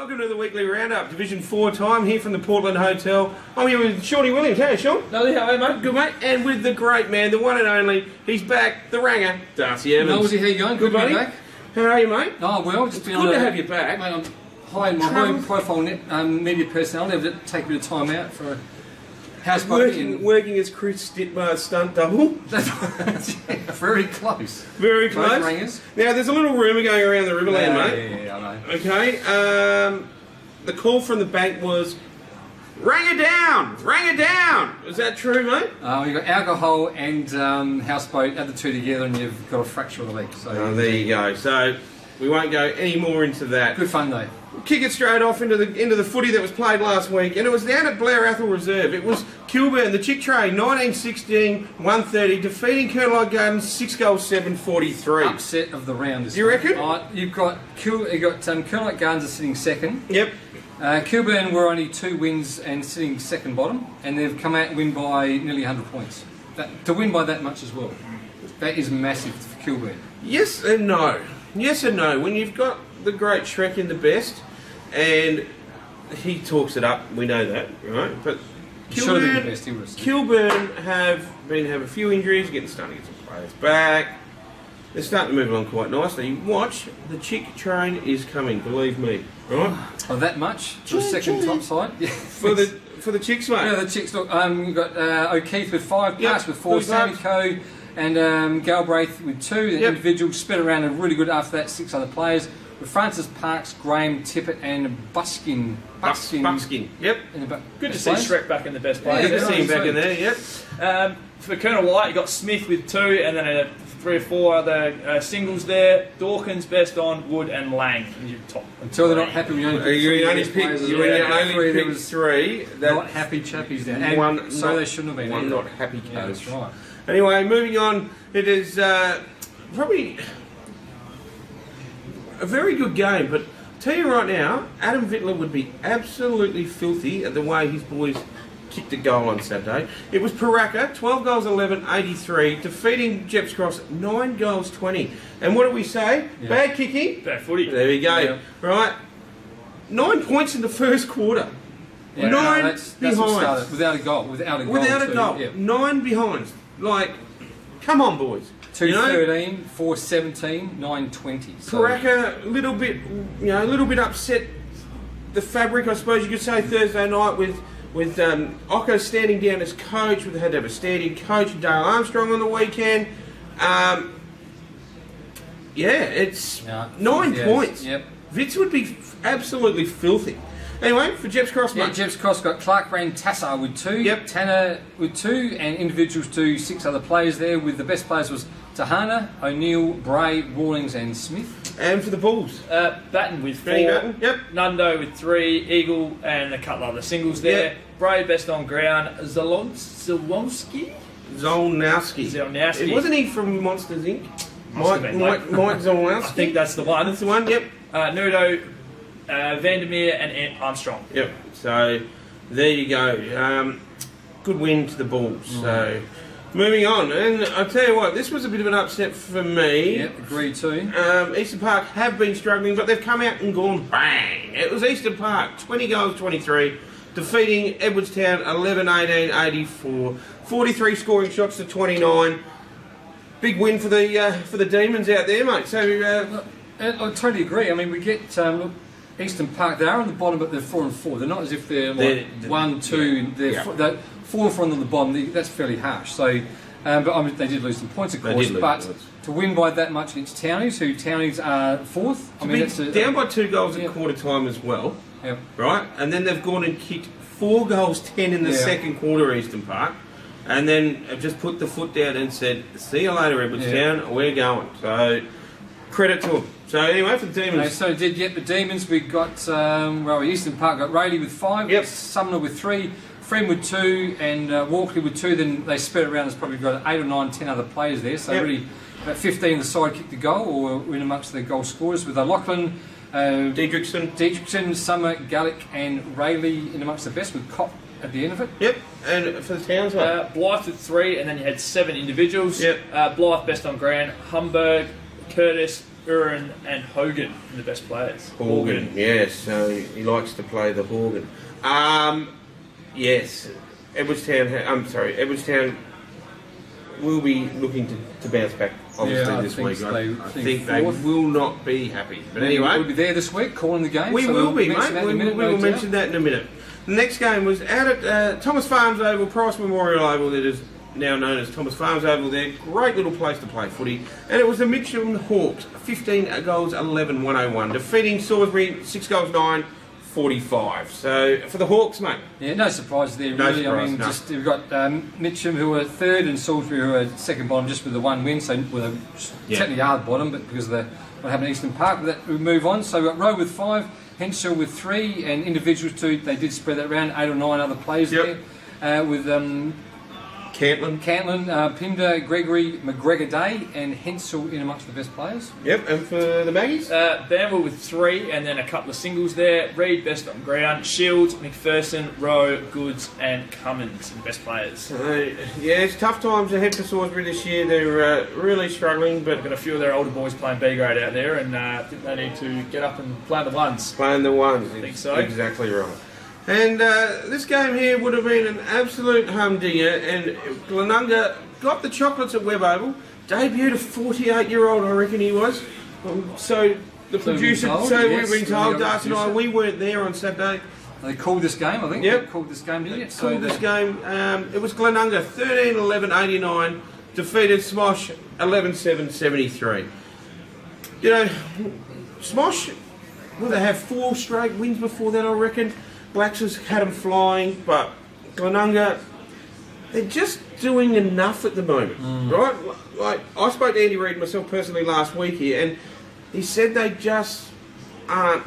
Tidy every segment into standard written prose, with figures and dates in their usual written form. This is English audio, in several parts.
Welcome to the weekly roundup, Division 4 time, here from the Portland Hotel. I'm here with Shawnee Williams. Hey, Sean. Knowlesy, how are you, mate? Good, mate. And with the great man, the one and only, he's back, the ranger, Darcy Evans. Knowlesy, how you going? Good, to be buddy. back. How are you, mate? Oh, well, just been Good on to have you back. Mate, I'm high in my home profile media personnel. Never take a bit of time out for a house party. Working as Chris Stitmar's stunt double. Very close. Very close. Both rangers. Now, there's a little rumour going around the Riverland, mate. Yeah, I know. Okay, the call from the bank was, rang her down! Rang her down! Is that true, mate? You've got alcohol and houseboat, add the two together and you've got a fracture of the leg. So There you go. So, we won't go any more into that. good fun though. Kick it straight off into the footy that was played last week, and it was down at BLAIR ATHOL Reserve. It was Kilburn, the Chick Train, 19-16-130, defeating Colonel Gardens 6 goals 7-43. Upset of the round. You reckon? You've got Colonel Gardens are sitting second. Yep. Kilburn were only 2 wins and sitting second bottom, and they've come out and win by nearly 100 points. To win by that much as well, that is massive for Kilburn. Yes and no. Yes and no. When you've got the great Shrek in the best, and he talks it up, we know that, right? But Kilburn have a few injuries, starting to get some players back. They're starting to move along quite nicely. Watch, the Chick Train is coming, believe me, right? Oh, that much? The second top side? Yeah. For the Chicks, mate. Yeah, the Chicks, look, you've got O'Keefe with 5, Yep. Parks with 4, Sammy Coe and Galbraith with 2. The individuals sped around and really good after that, 6 other players. With Francis, Parks, Graham, Tippett and Buskin. Yep. Good to see Shrek back in the best place. Yeah, good to see him back in there, yep. For Colonel White, you got Smith with 2, and then 3 or 4 other singles there. Dawkins, Best on, Wood, and Lang. Until they're not happy, we only picked 3. Not happy chappies there. And so they shouldn't have been. One not happy coach. Yeah, that's right. Anyway, moving on, it is probably a very good game, but I'll tell you right now, Adam Vittler would be absolutely filthy at the way his boys kicked a goal on Saturday. It was Pooraka, 12 goals 11, 83, defeating Gepps Cross 9 goals 20. And what do we say? Yeah. Bad kicking? Bad footy. There we go. Yeah. Right. 9 points in the first quarter. Yeah, 9 that's behind. Without a goal. Without a goal. Yeah. 9 behind. Like, come on, boys. 2-13, 4-17, 9-20. So. Pooraka, a little bit upset. The fabric, I suppose you could say, Thursday night with Ocko standing down as coach. They had to have a standing coach, Dale Armstrong, on the weekend. It's 9 points. Yep. Vitz would be absolutely filthy. Anyway, for Gepps Cross, mate. Yeah, Gepps Cross got Clark Tassar with 2, Tanner with 2, and individuals 2, 6 other players there. With the best players was Tahana, O'Neill, Bray, Rawlings, and Smith. And for the Bulls, Batten with 4, Nundo with 3, Eagle, and a couple other singles there. Bray, Best on ground, Zolnowski. Wasn't he from Monsters Inc? Mike Zolnowski. I think that's the one. That's the one. Yep. Nudo, Vandermeer, and Armstrong. Yep. So there you go. Good win to the Bulls. So moving on, and I'll tell you what, this was a bit of an upset for me. Yep, agreed too. Eastern Park have been struggling, but they've come out and gone bang. It was Eastern Park, 20 goals 23, defeating Edwardstown 11-18-84, 43 scoring shots to 29. Big win for the Demons out there, mate. So I totally agree. I mean, we get Eastern Park. They are on the bottom, but they're 4-4. They're not as if they're like 1, 2. They're 4 from the bottom. That's fairly harsh. So, but they did lose some points, of course. But to win by that much against Townies, who Townies are 4th. I mean, that's down by 2 goals at quarter time as well. Yep. Right, and then they've gone and kicked 4 goals 10 in the second quarter, Eastern Park. And then just put the foot down and said, see you later, Edwardstown, we're going. So, credit to them. So, anyway, for the Demons. So, the Demons, we got, Eastern Park got Rayleigh with 5, Sumner with 3, Friend with 2, and Walkley with 2. Then they spread around, there's probably got 8 or 9, 10 other players there. So, really, about 15 on the side kicked the goal, or were in amongst the goal scorers, with Lachlan, Diedrichson, Summer, Gallic, and Rayleigh in amongst the best, with Kopp at the end of it. Yep, and for the Towns, Blythe with 3, and then you had 7 individuals. Yep. Blythe, Best on ground, Humberg, Curtis, Uren and Hogan in the best players. Horgan, yes. So he likes to play the Horgan. Yes, Edwardstown will be looking to bounce back, obviously, this week. I think they will not be happy. But anyway, we'll be there this week calling the game. We will be, mate. We will mention mention that in a minute. The next game was out at Thomas Farms Oval, Price Memorial Oval, that is now known as Thomas Farms Oval there. Great little place to play footy. And it was the Mitcham Hawks, 15 goals, 11, 101, defeating Salisbury, 6 goals, 9, 45. So for the Hawks, mate. Yeah, no surprise there, really. No surprise, just we've got Mitcham, who are third, and Salisbury, who are second bottom, just with the one win. So with a technically hard bottom, but because of what happened at Eastern Park, but that we move on. So we've got Rowe with 5, Henshaw with 3, and individuals too. They did spread that around, 8 or 9 other players there with. Cantlin, Pimda, Gregory, McGregor Day, and Hensel in amongst the best players. Yep, and for the Maggies? Bamble with 3, and then a couple of singles there. Reed, best on ground. Shields, McPherson, Rowe, Goods, and Cummins, the best players. Yeah, it's tough times ahead for Salisbury this year. They're really struggling, but They've got a few of their older boys playing B grade out there, and I think they need to get up and play the ones. Playing the ones. I think so. Exactly right. And this game here would have been an absolute humdinger, and Glenunga got the chocolates at WEBB OVAL, debuted a 48-year-old, I reckon he was. So the producer, we've been told, Darcy and I, we weren't there on Saturday. They called this game, I think. Yep. They called this game, didn't it? Called this game. It was Glenunga 13-11-89, defeated SMOSH 11-7-73. You know, SMOSH, well, they have 4 straight wins before that, I reckon. Blacks has had them flying, but Glenunga, they're just doing enough at the moment, right? Like I spoke to Andy Reid myself personally last week here, and he said they just aren't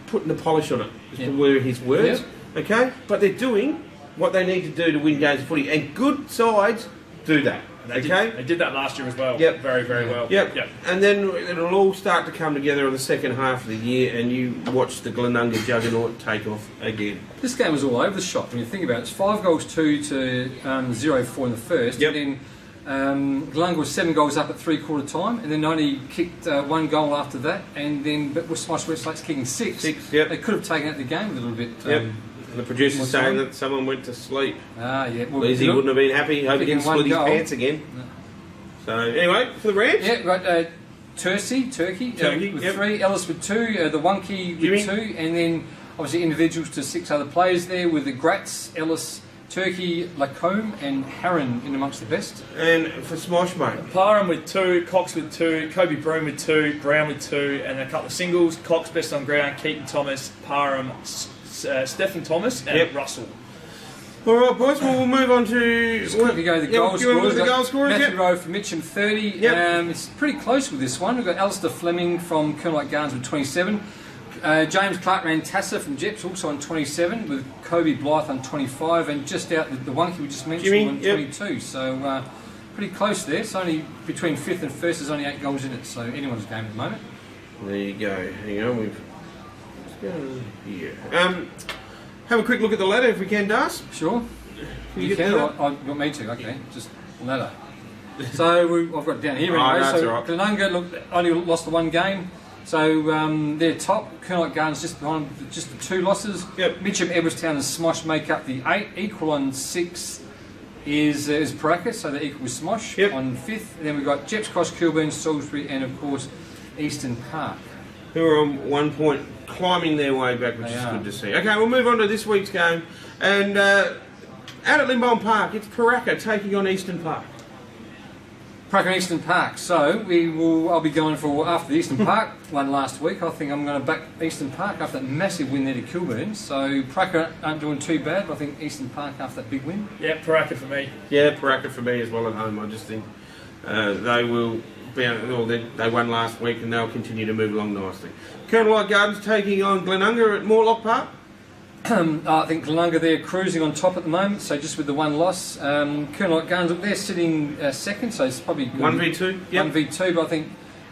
putting the polish on it. Were his words, okay? But they're doing what they need to do to win games of footy, and good sides do that. They did that last year as well. Yep. Very, very well. Yep. And then it'll all start to come together in the second half of the year, and you watch the Glenunga juggernaut take off again. This game was all over the shop when you think about it. It's 5 goals 2 to 0-4 in the first. Yep. And then Glenunga was 7 goals up at 3/4 time, and then only kicked 1 goal after that, and then with SMOSH Westlake's kicking 6. They could have taken out the game a little bit. The producer's saying that someone went to sleep. Yeah. Well, Lizzie wouldn't have been happy. Hope he didn't split his pants again. No. So, anyway, for the Rams? Yeah, right. Turkey with 3, Ellis with 2, the Wonky with 2, and then obviously individuals to 6 other players there with the Gratz, Ellis, Turkey, Lacombe, and Harron in amongst the best. And for Smosh, mate? Parham with 2, Cox with 2, Kobe Broom with 2, Brown with 2, and a couple of singles. Cox best on ground, Keaton Thomas, Parham, Stephen Thomas, and Russell. All right, boys. Well, we'll move on to. Just quickly go to the goal scorers. Matthew Rowe for Mitcham 30. It's pretty close with this one. We've got Alistair Fleming from Colonel Garns with 27. James Clark Rantassa from Gepps also on 27, with Kobe Blythe on 25, and just out the Wonky we just mentioned on 22. So pretty close there. It's only between 5th and 1st. There's only 8 goals in it, so anyone's game at the moment. There you go. Hang on, let's go here. Have a quick look at the ladder if we can, Darcy. Sure. You can. You want me to? Okay. Just ladder. So I've got it down here anyway. So right. Glenunga only lost the 1 game. So they're top. Colonel Gardens just behind, just the 2 losses. Mitcham, Edwardstown, and SMOSH make up the 8. Equal on 6 is Pooraka, so they're equal with SMOSH on 5th. And then we've got Gepps Cross, Kilburn, Salisbury, and of course Eastern Park, who are on 1 point, climbing their way back, which is good to see. Okay, we'll move on to this week's game. And out at Limbone Park, it's Pooraka taking on Eastern Park. Pooraka and Eastern Park. So I'll be going for, after the Eastern Park one last week, I think I'm going to back Eastern Park after that massive win there to Kilburn. So Pooraka aren't doing too bad, but I think Eastern Park after that big win. Yeah, Pooraka for me. Yeah, Pooraka for me as well at home. I just think they will... they won last week and they'll continue to move along nicely. Colonel Gardens taking on Glenunga at Morlock Park. I think Glenunga they're cruising on top at the moment, so just with the 1 loss. Colonel Gardens, they're sitting 2nd, so it's probably 1v2. 1v2, but I think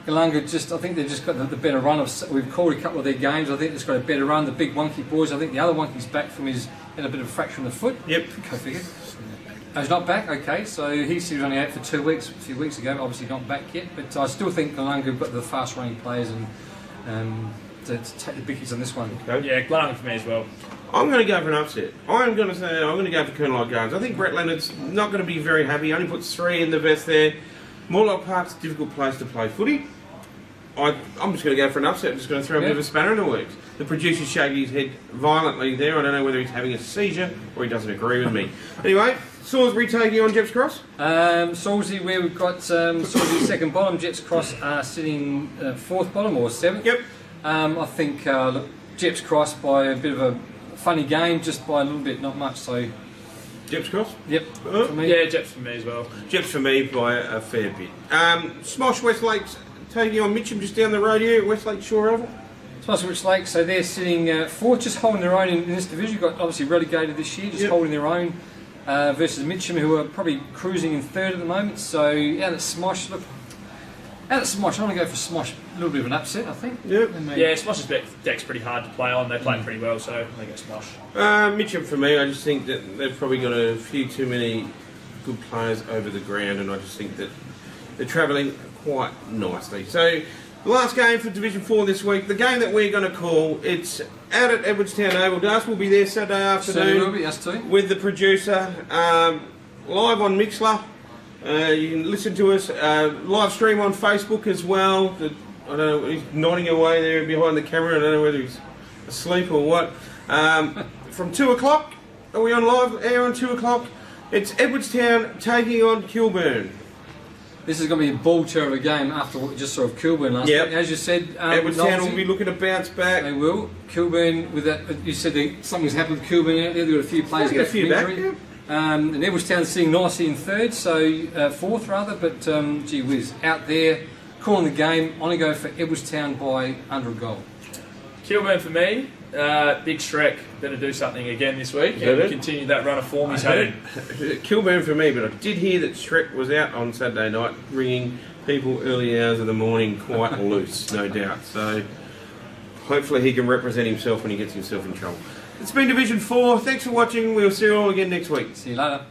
Glenunga I think they've just got the better run we've called a couple of their games. I think they've got a better run. The big Wonky boys, I think the other Wonky's back from had a bit of a fracture in the foot. Yep. Go figure. Oh, he's not back? Okay, so he was only out for 2 weeks, a few weeks ago, obviously not back yet, but I still think Glenunga have got the fast running players and to take the bickies on this one. Okay. Yeah, Glenunga for me as well. I'm going to go for an upset. I'm going to go for Colonel Gardens. I think Brett Leonard's not going to be very happy. He only puts 3 in the vest there. Morlock Park's a difficult place to play footy. I'm just going to go for an upset. I'm just going to throw a bit of a spanner in the works. The producer's shaking his head violently there. I don't know whether he's having a seizure or he doesn't agree with me. Anyway, Salisbury taking on Gepps Cross. Salisbury, where we've got Salisbury second bottom, Gepps Cross are sitting 4th bottom or 7th. Yep. I think look, Gepps Cross by a bit of a funny game, just by a little bit, not much. So Gepps Cross? Yep. For me. Yeah, Gepps for me as well. Gepps for me by a fair bit. SMOSH Westlake's taking on Mitcham just down the road here at Westlake Shore Oval. Salisbury Westlake, so they're sitting 4th, just holding their own in this division. Got obviously relegated this year, just holding their own versus Mitcham, who are probably cruising in 3rd at the moment. So out at SMOSH, look. Out at SMOSH, I want to go for SMOSH. A little bit of an upset, I think. Yep. Yeah, SMOSH's deck's pretty hard to play on. They play pretty well, so I think it's SMOSH. Mitcham for me, I just think that they've probably got a few too many good players over the ground, and I just think that they're travelling quite nicely. So, the last game for Division 4 this week, the game that we're going to call, it's out at Edwardstown Oval. Darcy will be there Saturday afternoon will be, us too. with the producer, live on Mixler. You can listen to us, live stream on Facebook as well. I don't know, he's nodding away there behind the camera. I don't know whether he's asleep or what. From 2 o'clock, are we on live air on 2 o'clock? It's Edwardstown taking on Kilburn. This is going to be a ball terror of a game after what we just saw of Kilburn last week. As you said, Edwardstown will be looking to bounce back. They will. Kilburn, with that, you said something's happened with Kilburn out there. They've got a few players They've got a few back, injury. And Edwardstown's sitting nicely in 3rd, so 4th rather, but gee whiz, out there, calling the game. I want to go for Edwardstown by under a goal. Kilburn for me. Big Shrek better do something again this week and continue that run of form he's had. Kilburn for me, but I did hear that Shrek was out on Saturday night ringing people early hours of the morning quite loose, no doubt. So hopefully he can represent himself when he gets himself in trouble. It's been Division 4. Thanks for watching. We'll see you all again next week. See you later.